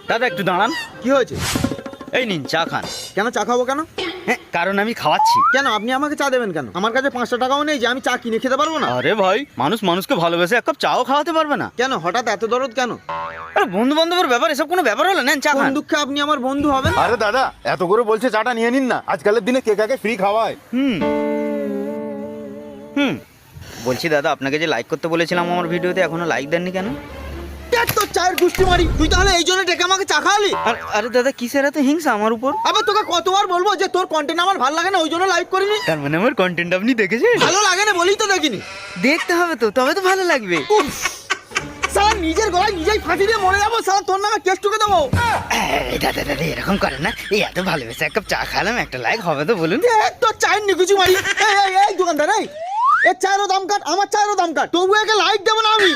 দাদা একটু দাঁড়ান। কি হয়েছে? এই নিন চা খান। কেন চা খাবো কেন? হ্যাঁ, কারণ আমি খাওয়াচ্ছি। কেন আপনি আমাকে চা দেবেন কেন? আমার কাছে 5টা টাকাও নেই যে আমি চা কিনে খেতে পারবো না। আরে ভাই, মানুষ মানুষকে ভালোবেসে এক কাপ চাও খাওয়াতে পারবে না? কেন হঠাৎ এত দরদ কেন? আরে বন্ধু বান্ধবের ব্যাপার, এসব কোনো ব্যাপার হলো? নেন চা কোন খান। দুঃখে আপনি আমার বন্ধু হবেন? আরে দাদা এত করে বলছে চাটা নিয়ে নিন না, আজকালের দিনে কে কাকে ফ্রি খাওয়ায়। হুম বলছি দাদা, আপনাকে যে লাইক করতে বলেছিলাম আমার ভিডিওতে, এখনো লাইক দেননি কেন? তোর চায়ের গুষ্টি মারি, তুই তাহলে এই জন্য ডেকে আমাকে চা খাওয়ালি? আরে দাদা কিসের এত হিংসা আমার উপর? আবার তোকে কতবার বলবো যে তোর কন্টেন্ট আমার ভালো লাগে না, ওই জন্য লাইক করিনি। তার মানে আমার কন্টেন্ট আপনি দেখেছেন? ভালো লাগে না বলেই তো দেখিনি। দেখতে হবে তো, তবে তো ভালো লাগবে। উফ, সালা নিজের গলায় নিজেই ফাঁসি দিয়ে মরে যাবো, সালা তোর নামে কেস টুকে দেবো। এই দাদা দাদা এরকম করেন না, এই এত ভালোবেসে এক কাপ চা খালাম, একটা লাইক হবে তো বলুন? তোর চায়ের নিকুচি মারি। এই দোকানদার, এই এর চায়েরও দাম কাট, আমার চায়েরও দাম কাট, তবু একে লাইক দেবো না আমি।